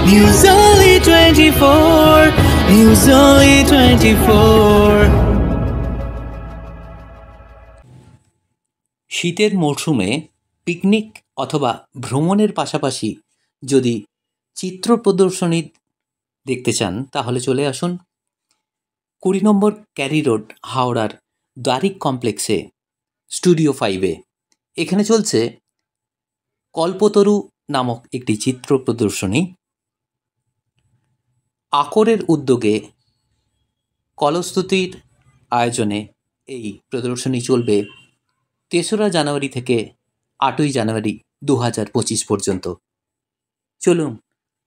News Only 24. News Only 24. শীতের মরশুমে picnic অথবা ভ্রমণের পাশাপাশি যদি চিত্র প্রদর্শনী দেখতে চান তাহলে চলে আসুন 20 নম্বর ক্যারি রোড হাওড়ার দ্বারিক কমপ্লেক্সে স্টুডিও 5-এ। এখানে চলছে কল্পতরু নামক একটি চিত্র প্রদর্শনী। আকরের উদ্যোগে কলস্তুতির আয়োজনে এই প্রদর্শনী চলবে 3রা জানুয়ারি থেকে 8ই জানুয়ারি 2025 পর্যন্ত। চলুন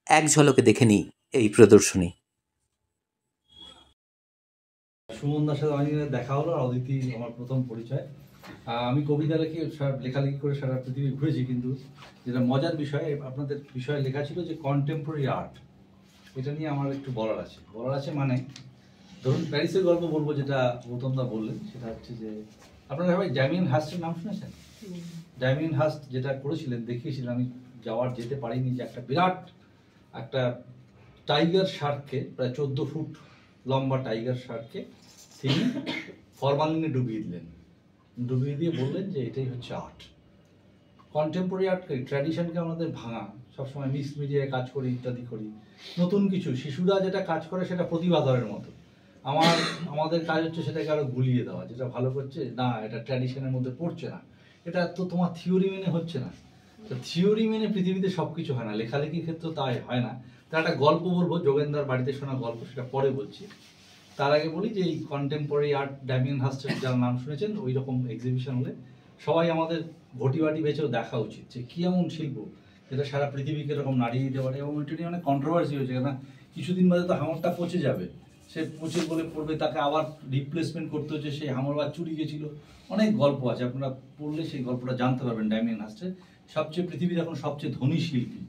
এক ঝলকে দেখে নিই এই প্রদর্শনী। সুমনদার সাথে অনেক দেখা হলো, আর অদিতি আমার প্রথম পরিচয়। আমি কবিতা লেখালেখি করে সারা পৃথিবী ঘুরেছি, কিন্তু যেটা মজার বিষয় আপনাদের বিষয়ে লেখা ছিল যে কন্টেম্পোরারি আর্ট, এটা নিয়ে আমার একটু বলার আছে। মানে ধরুন প্যারিসের গল্প বলবো, যেটা গৌতমদা বললেন, সেটা হচ্ছে যে আপনারা সবাই ড্যামিয়েন হার্স্টের নাম শুনেছেন? ড্যামিয়েন হার্স্ট যেটা করেছিলেন, দেখিয়েছিলেন, আমি যেতে পারিনি, যে একটা বিরাট একটা টাইগার শার্ককে, প্রায় 14 ফুট লম্বা টাইগার শার্ককে তিনি ফরমালিনে ডুবিয়ে দিয়ে বললেন যে এটাই হচ্ছে আর্ট। কন্টেম্পোরারি আর্ট, ট্র্যাডিশনকে আমাদের ভাঙা, সবসময় মিক্স মিডিয়ায় কাজ করি, ইত্যাদি করি, নতুন কিছু শিশুরা যেটা কাজ করে সেটা প্রতিভাধরের মতো। আমাদের কাজ হচ্ছে সেটাকে আরো গুলিয়ে দেওয়া, যেটা ভালো করছে না এটা ট্র্যাডিশনের মধ্যে পড়ছে না, এটা তো তোমার থিওরি মেনে হচ্ছে না। তো থিওরি মেনে পৃথিবীতে সবকিছু হয় না, লেখালেখির ক্ষেত্রে তাই হয় না। তার একটা গল্প বলবো, যোগেন্দ্রর বাড়িতে শোনা গল্প, সেটা পরে বলছি। তার আগে বলি যে এই কন্টেম্পোরারি আর্ট ড্যামিয়েন হার্স্টের যার নাম শুনেছেন, ওই রকম এক্সিবিশন হলে সবাই আমাদের ঘটিবাটি বেঁচেও দেখা উচিত, যে কি এমন শিল্প যেটা সারা পৃথিবীকে এরকম নাড়িয়ে দিতে পারে। এবং ওইটা নিয়ে অনেক কন্ট্রোভার্সি হয়েছে, কেন কিছুদিন বাদে তো হাঙরটা পচে যাবে, সে পচে বলে পড়বে, তাকে আবার রিপ্লেসমেন্ট করতে হচ্ছে, সেই হাঙরবার চুরি গেছিল। অনেক গল্প আছে, আপনারা পড়লে সেই গল্পটা জানতে পারবেন। ড্যামিয়েন হার্স্টের পৃথিবীর এখন সবচেয়ে ধনী শিল্পী,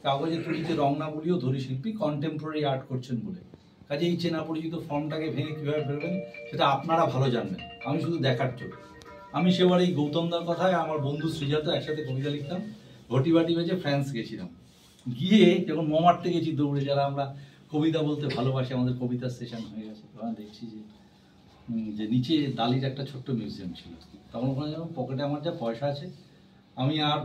কাগজে তৈরিতে রং না বলিও ধনী শিল্পী, কন্টেম্পোরারি আর্ট করছেন বলে। কাজে এই চেনা পরিচিত ফর্মটাকে ভেঙে কীভাবে ফেলবেন সেটা আপনারা ভালো জানবেন, আমি শুধু দেখার চোখ। আমি সেবার এই গৌতমদার কথায় আমার বন্ধু সৃজাত একসাথে কবিতা লিখতাম, ঘটিবাটি বেঁচে ফ্রান্স গেছিলাম। গিয়ে যখন মোমার্টে গেছি দৌড়ে, যারা আমরা কবিতা বলতে ভালোবাসি, আমাদের কবিতার সেশন হয়ে গেছে, তখন দেখছি যে নিচে দালির একটা ছোট্ট মিউজিয়াম ছিল। তখন ওখানে যেমন পকেটে আমার যা পয়সা আছে, আমি আর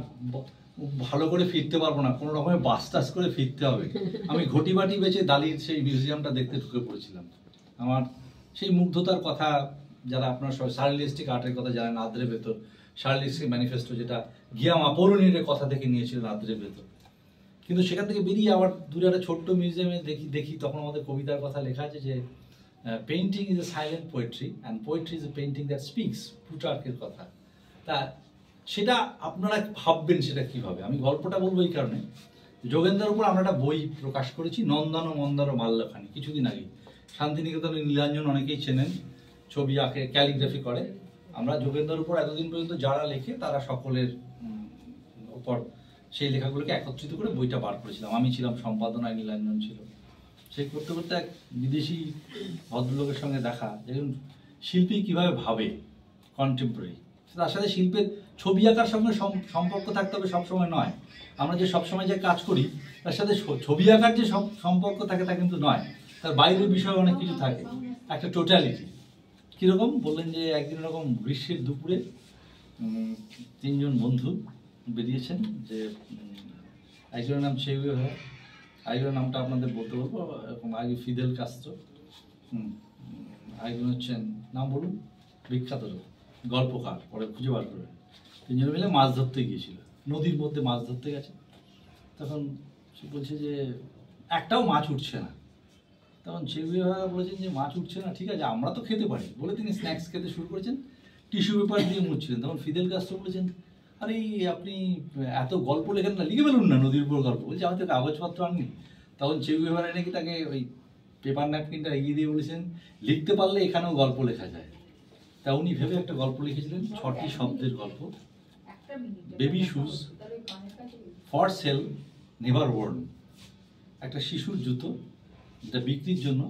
ভালো করে ফিরতে পারবো না, কোনো রকমের বাস টাস করে ফিরতে হবে। আমি ঘটিবাটি বেঁচে দালির সেই মিউজিয়ামটা দেখতে ঢুকে পড়েছিলাম। আমার সেই মুগ্ধতার কথা, যারা আপনার সার্রিয়ালিস্টিক আর্টের কথা জানেন, আদ্রে ভেতর, সার্রিয়ালিস্টিক ম্যানিফেস্টো, যেটা গিয়াম আপোলোনিয়ারের কথা থেকে নিয়েছিলেন আদ্রে ভেতর। কিন্তু সেখান থেকে বেরিয়ে আবার দূরে একটা ছোট্ট মিউজিয়ামে দেখি তখন আমাদের কবিতার কথা লেখা আছে যে painting is a silent poetry and poetry is a painting that speaks, প্লুটার্কের কথা। তা সেটা আপনারা ভাববেন সেটা কিভাবে। আমি গল্পটা বলবো এই কারণে, যোগেন্দ্রের উপর আমরা একটা বই প্রকাশ করেছি, নন্দন ও মন্দার ও মাল্যখানি, কিছুদিন আগে। শান্তিনিকেতনের নীলাঞ্জন অনেকেই চেনেন, ছবি আঁকে, ক্যালিগ্রাফি করে। আমরা যোগেন্দ্রের উপর এতদিন পর্যন্ত যারা লেখে তারা সকলের উপর সেই লেখাগুলোকে একত্রিত করে বইটা বার করেছিলাম। আমি ছিলাম সম্পাদনায়, নীলাঞ্জন ছিল। সেই করতে করতে এক বিদেশি ভদ্রলোকের সঙ্গে দেখা, যেমন শিল্পী কিভাবে ভাবে কন্টেম্পোরারি, তার সাথে শিল্পের ছবি আঁকার সঙ্গে সম্পর্ক থাকতে হবে সবসময় নয়। আমরা যে সবসময় যে কাজ করি তার সাথে ছবি আঁকার যে সম্পর্ক থাকে তা কিন্তু নয়, তার বাইরের বিষয়ে অনেক কিছু থাকে, একটা টোটালিটি। কীরকম বললেন যে একদিন এরকম গ্রীষ্মের দুপুরে 3 জন বন্ধু বেরিয়েছেন, যে একজনের নাম চেউয়ে হয়, আরেকজনের নামটা আপনাদের বলতে বলবো, এরকম আগে ফিদেল কাস্ত্রো, আরেকজন হচ্ছেন, নাম বলুন, বিখ্যাত গল্পকার, পরে খুঁজে বার করে। 3 জন মিলে মাছ ধরতে গিয়েছিল, নদীর মধ্যে মাছ ধরতে গেছে। তখন সে বলছে যে একটাও মাছ উঠছে না। তখন চেউয়ে ভাই বলেছেন যে মাছ উঠছে না, ঠিক আছে আমরা তো খেতে পারি, বলে তিনি স্ন্যাক্স খেতে শুরু করেছেন, টিস্যু পেপার দিয়ে মুছছিলেন। তখন ফিদেল কাস্ত্রো বলেছেন, আরে আপনি এত গল্প লেখেন না, লিখে ফেলুন না নদীর উপর গল্প। বলছে আমি তো কাগজপত্র আননি। তখন চেউয়ে ভাই নাকি তাকে ওই পেপার ন্যাপকিনটা এগিয়ে দিয়ে বলেছেন, লিখতে পারলে এখানেও গল্প লেখা যায়। তা উনি ভেবে একটা গল্প লিখেছিলেন, 6টি শব্দের গল্প। Baby shoes for sale never worn, একটা শিশুর জুতো যেটা বিক্রির জন্য,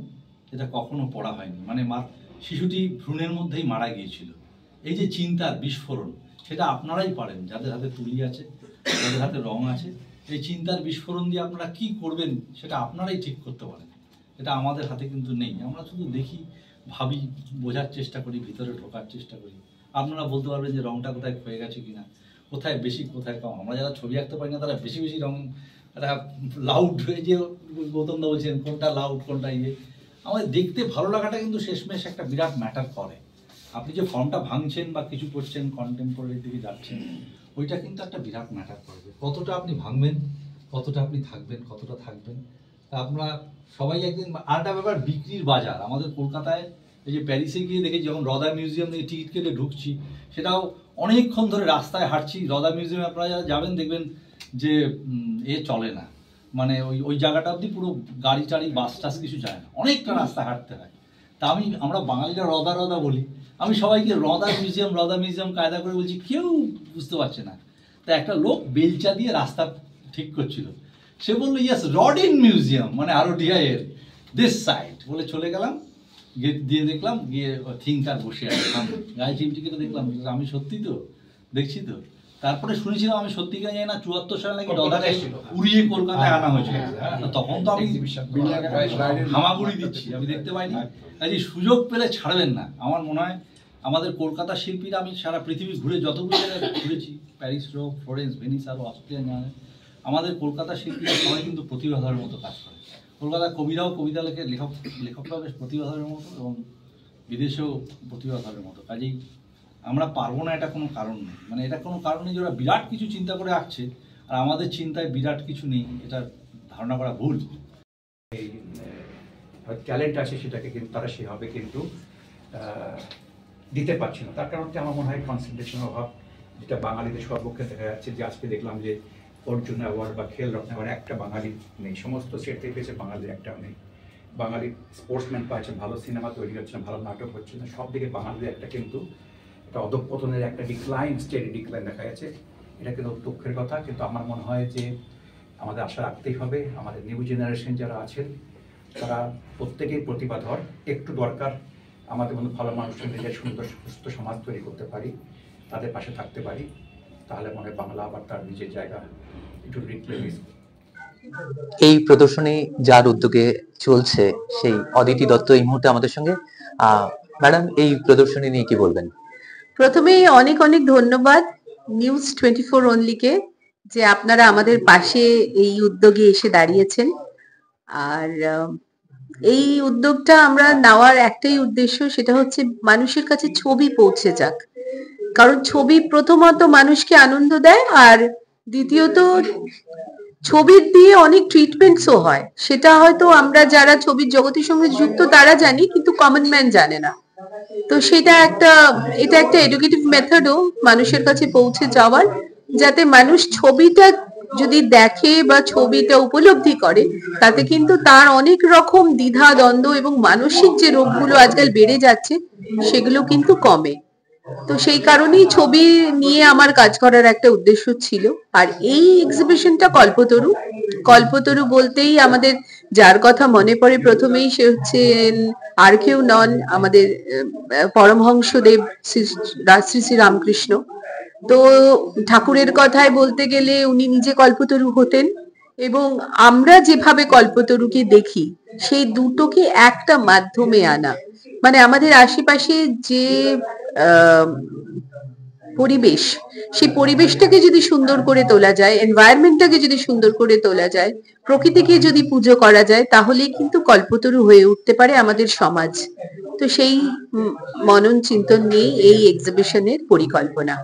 যেটা কখনো পড়া হয়নি, মানে শিশুটি ভ্রূণের মধ্যেই মারা গিয়েছিল। এই যে চিন্তার বিস্ফোরণ, সেটা আপনারাই পারেন, যাদের হাতে তুলি আছে, যাদের হাতে রং আছে, এই চিন্তার বিস্ফোরণ দিয়ে আপনারা কি করবেন সেটা আপনারাই ঠিক করতে পারেন, এটা আমাদের হাতে কিন্তু নেই। আমরা শুধু দেখি, ভাবি, বোঝার চেষ্টা করি, ভিতরে ঢোকার চেষ্টা করি। আপনারা বলতে পারবেন যে রংটা কোথায় ক্ষয়ে গেছে কিনা, কোথায় বেশি কোথায় কম। আমরা যারা ছবি আঁকতে পারি না তারা বেশি বেশি রং, একটা লাউড হয়ে যে গৌতমদা বলছেন কোনটা লাউড কোনটা ইয়ে, আমাদের দেখতে ভালো লাগাটা কিন্তু শেষমেশ একটা বিরাট ম্যাটার করে। আপনি যে ফর্মটা ভাঙছেন বা কিছু করছেন, কন্টেম্পোরারির দিকে যাচ্ছেন, ওইটা কিন্তু একটা বিরাট ম্যাটার করবে। কতটা আপনি ভাঙবেন, কতটা আপনি থাকবেন, কতটা থাকবেন। তা আমরা সবাই একদিন, আরেকটা ব্যাপার বিক্রির বাজার আমাদের কলকাতায়, এই যে প্যারিসে গিয়ে দেখেছি যখন রদা মিউজিয়াম থেকে টিকিট কেটে ঢুকছি, সেটাও অনেকক্ষণ ধরে রাস্তায় হাঁটছি। রদা মিউজিয়ামে আপনারা যারা যাবেন দেখবেন যে চলে না, মানে ওই জায়গাটা অবধি পুরো গাড়ি টাড়ি বাস টাস কিছু যায় না, অনেকটা রাস্তা হাঁটতে হয়। তা আমরা বাঙালিরা রদা রদা বলি, আমি সবাইকে রদা মিউজিয়াম কায়দা করে বলছি, কেউ বুঝতে পারছে না। তা একটা লোক বেলচা দিয়ে রাস্তা ঠিক করছিল, সে বললো ইয়েস রডিন মিউজিয়াম, মানে RODI এর দিস সাইড বলে চলে গেলাম। গেট দিয়ে দেখলাম, গিয়ে থিঙ্কার বসে আছে, গায়ে চিমটিকে দেখলাম, আমি সত্যি তো দেখছি তো। তারপরে শুনেছিলাম, আমি সত্যি জানি না, 74 সালে নাকি রদাকে উড়িয়ে কলকাতায় আনা হয়েছিল। তখন তো আমি হামাগুড়ি দিচ্ছি, আমি দেখতে পাইনি। কাজে সুযোগ পেলে ছাড়বেন না। আমার মনে হয় আমাদের কলকাতা শিল্পীরা, আমি সারা পৃথিবী ঘুরে যতগুলো জায়গায় ঘুরেছি, প্যারিস, রোম, ফ্লোরেন্স, ভেনিস, আরও অস্ট্রিয়া, আমাদের কলকাতা শিল্পীরা সবাই কিন্তু প্রতিভাধরের মতো কাজ করে। কলকাতার কবিরাও কবিতা লেখে, লেখকরাও বেশ প্রতিভাধরের মতো, এবং বিদেশেও প্রতিভাধরের মতো। কাজেই আমরা পারবো না, এটা কোনো কারণ নেই। মানে এটা কোনো কারণ নেই যে ওরা বিরাট কিছু চিন্তা করে আঁকছে আর আমাদের চিন্তায় বিরাট কিছু নেই, এটা ধারণা করা ভুল। এই ট্যালেন্ট আছে সেটাকে কিন্তু তারা সেভাবে কিন্তু দিতে পারছে না। তার কারণ হচ্ছে আমার মনে হয় কনসেন্ট্রেশনের অভাব, যেটা বাঙালিদের সর্বক্ষে দেখা যাচ্ছে। যে আজকে দেখলাম যে অর্জুন অ্যাওয়ার্ড বা খেল রত্ন অ্যাওয়ার্ড একটা বাঙালি নেই, সমস্ত স্টেট থেকে পেয়েছে, বাঙালির একটাও নেই। বাঙালি স্পোর্টসম্যান পাচ্ছে, ভালো সিনেমা তৈরি হচ্ছে না, ভালো নাটক হচ্ছে না, সব দিকে বাঙালিদের একটা কিন্তু একটা অধঃপতনের একটা ডিক্লাইন, স্টেডি ডিক্লাইন দেখা যাচ্ছে। এটা কিন্তু দুঃখের কথা। কিন্তু আমার মনে হয় যে আমাদের আশা রাখতেই হবে, আমাদের নিউ জেনারেশন যারা আছেন তারা প্রত্যেকেই প্রতিভাধর। একটু দরকার আমাদের মধ্যে ভালো মানুষের নিজের সুন্দর সুস্থ সমাজ তৈরি করতে পারি, তাদের পাশে থাকতে পারি, তাহলে মনে হয় বাংলা আবার তার নিজের জায়গা একটু রিপ্লেস। এই প্রদর্শনী যার উদ্যোগে চলছে সেই অদিতি দত্ত এই মুহূর্তে আমাদের সঙ্গে। ম্যাডাম, এই প্রদর্শনী নিয়ে কি বলবেন? প্রথমেই অনেক অনেক ধন্যবাদ নিউজ 24 অনলিকে, যে আপনারা আমাদের পাশে এই উদ্যোগে এসে দাঁড়িয়েছেন। আর এই উদ্যোগটা আমরা নেওয়ার একটাই উদ্দেশ্য, সেটা হচ্ছে মানুষের কাছে ছবি পৌঁছে যাক। কারণ ছবি প্রথমত মানুষকে আনন্দ দেয়, আর দ্বিতীয়ত ছবির দিয়ে অনেক ট্রিটমেন্টসও হয়, সেটা হয়তো আমরা যারা ছবির জগতের সঙ্গে যুক্ত তারা জানি, কিন্তু কমন ম্যান জানে না। তো এটা একটা এডুকেটিভ মেথডও মানুষের কাছে পৌঁছে যাওয়ার, যাতে মানুষ ছবিটা যদি দেখে বা ছবিটা উপলব্ধি করে, তাতে কিন্তু তার অনেক রকম দ্বিধা দ্বন্দ্ব এবং মানসিক যে রোগগুলো আজকাল বেড়ে যাচ্ছে সেগুলো কিন্তু কমে। তো সেই কারণেই ছবি নিয়ে আমার কাজ করার একটা উদ্দেশ্য ছিল। আর এই এক্সিবিশনটা কল্পতরু বলতেই আমাদের যার কথা মনে পড়ে প্রথমেই সে হচ্ছেন আর কেউ নন, আমাদের পরমহংসদেব শ্রী শ্রী রামকৃষ্ণ। তো ঠাকুরের কথায় বলতে গেলে উনি নিজে কল্পতরু হতেন, এবং আমরা যেভাবে কল্পতরুকে দেখি সেই দুটোকে একটা মাধ্যমে আনা, মানে আমাদের আশেপাশে যে পরিবেশ, সেই পরিবেশটাকে যদি সুন্দর করে তোলা যায়, এনভায়রনমেন্টটাকে যদি সুন্দর করে তোলা যায়, প্রকৃতিকে যদি পুজো করা যায়, তাহলেই কিন্তু কল্পতরু হয়ে উঠতে পারে আমাদের সমাজ। তো সেই মনন চিন্তন নিয়ে এই এক্সিবিশনের পরিকল্পনা।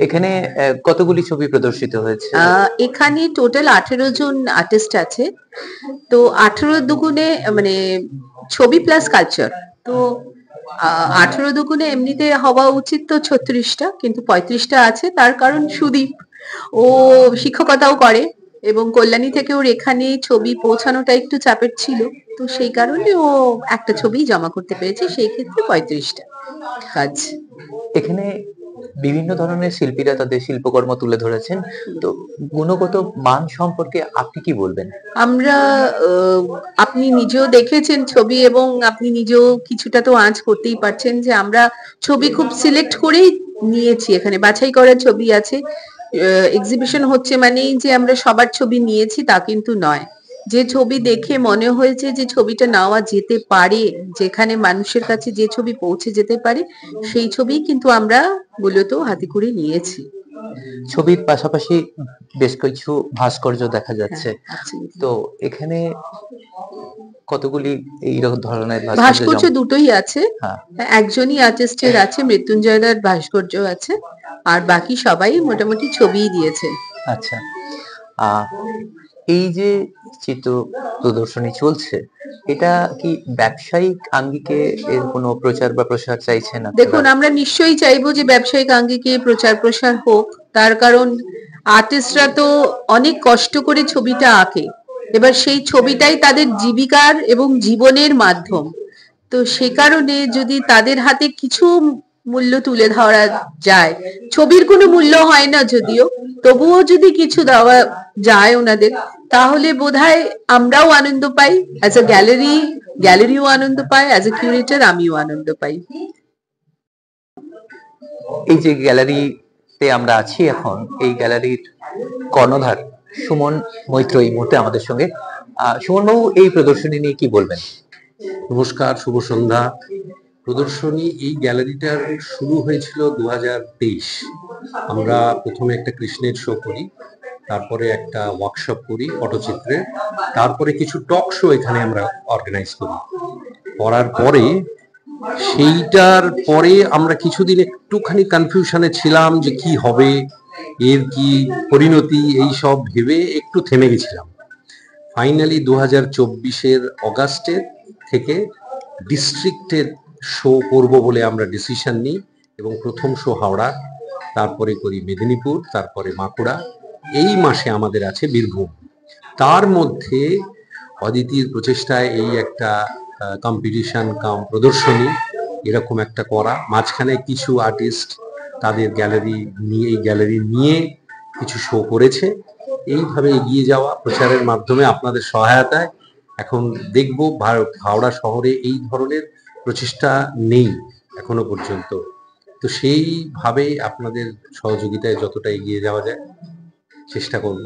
এখানে কতগুলি ছবি প্রদর্শিত হয়েছে? এখানে টোটাল 18 জন আর্টিস্ট আছে। তো 18 দুগুণে মানে ছবি প্লাস কালচার, তো 18 দুগুণে এমনিতে হওয়া উচিত তো 36টা, কিন্তু 35টা আছে। তার কারণ সুদীপ ও শিক্ষকতাও করে, এবং কল্যাণী থেকে ওর এখানে ছবি পৌঁছানোটা একটু চাপের ছিল, তো সেই কারণে ও একটা ছবি জমা করতে পেরেছে, সেই ক্ষেত্রে 35টা কাজ। এখানে বিভিন্ন ধরনের শিল্পীরা তাদের শিল্পকর্ম তুলে ধরেছেন, তো গুণগত মান সম্পর্কে আপনি কি বলবেন? আমরা আপনি নিজেও দেখেছেন ছবি, এবং আপনি নিজেও কিছুটা তো আঁচ করতেই পারছেন যে আমরা ছবি খুব সিলেক্ট করেই নিয়েছি, এখানে বাছাই করা ছবি আছে। এক্সিবিশন হচ্ছে মানেই যে আমরা সবার ছবি নিয়েছি তা কিন্তু নয়। যে ছবি দেখে মনে হয়েছে যে ছবিটা নেওয়া যেতে পারে, যেখানে মানুষের কাছে যে ছবি পৌঁছে যেতে পারে, সেই ছবি কিন্তু আমরা মূলত হাতে করে নিয়েছি। ছবির পাশাপাশি বেশ কিছু ভাস্কর্য দেখা যাচ্ছে। absolutely। তো এখানে কতগুলি এই ধরনের ভাস্কর্য দুটোই আছে। হ্যাঁ। একজনই আর্টিস্টের আছে, মৃত্যুঞ্জয়দার ভাস্কর্য আছে, আর বাকি সবাই মোটামুটি ছবিই দিয়েছে। আচ্ছা, এই যে চিত্র প্রদর্শনী চলছে, এটা কি ব্যবসায়িক আঙ্গিকে এর কোনো প্রচার বা প্রসার চাইছেন আপনারা? দেখুন, আমরা নিশ্চয়ই চাইবো যে ব্যবসায়িক আঙ্গিকে প্রচার প্রসার হোক, তার কারণ আর্টিস্টরা তো অনেক কষ্ট করে ছবিটা আঁকে, এবার সেই ছবিটাই তাদের জীবিকার এবং জীবনের মাধ্যম। তো সে কারণে যদি তাদের হাতে কিছু মূল্য তুলে ধরা যায়, ছবির কোনো মূল্য হয় না যদিও, তবুও যদি কিছু দেওয়া যায় ওনাদের, তাহলে বোধহয় আমরাও আনন্দ পাই, অ্যাজ আ গ্যালারিও আনন্দ পায়, অ্যাজ এ কিউরেটর আমিও আনন্দ পাই। এই যে গ্যালারিতে আমরা আছি এখন, এই গ্যালারির কর্ণধার সুমন মৈত্র এই মুহূর্তে আমাদের সঙ্গে। সুমন বাবু, এই প্রদর্শনী নিয়ে কি বলবেন? নমস্কার, শুভ সন্ধ্যা। প্রদর্শনী এই গ্যালারিটার শুরু হয়েছিল 2023। আমরা প্রথমে একটা কৃষ্ণের শো করি, তারপরে একটা ওয়ার্কশপ করি পটচিত্রে, তারপরে কিছু টক শো এখানে আমরা অর্গানাইজ করি। করার পরে সেইটার পরে আমরা কিছুদিন একটুখানি কনফিউশনে ছিলাম যে কি হবে, এর কি পরিণতি, এই সব ভেবে একটু থেমে গেছিলাম। ফাইনালি 2024-এর অগাস্টের থেকে ডিস্ট্রিক্টের শো করব বলে আমরা ডিসিশন নিই, এবং প্রথম শো হাওড়া, তারপরে করি মেদিনীপুর, তারপরে বাঁকুড়া, এই মাসে আমাদের আছে বীরভূম। তার মধ্যে অদিতির প্রচেষ্টায় এই একটা কম্পিটিশন কাম প্রদর্শনী এরকম একটা করা, মাঝখানে কিছু আর্টিস্ট তাদের গ্যালারি নিয়ে কিছু শো করেছে। এইভাবে এগিয়ে যাওয়া প্রচারের মাধ্যমে আপনাদের সহায়তায় এখন দেখব হাওড়া শহরে এই ধরনের প্রচেষ্টা নেই এখনো পর্যন্ত। তো সেইভাবে আপনাদের সহযোগিতায় যতটা এগিয়ে যাওয়া যায় চেষ্টা করব।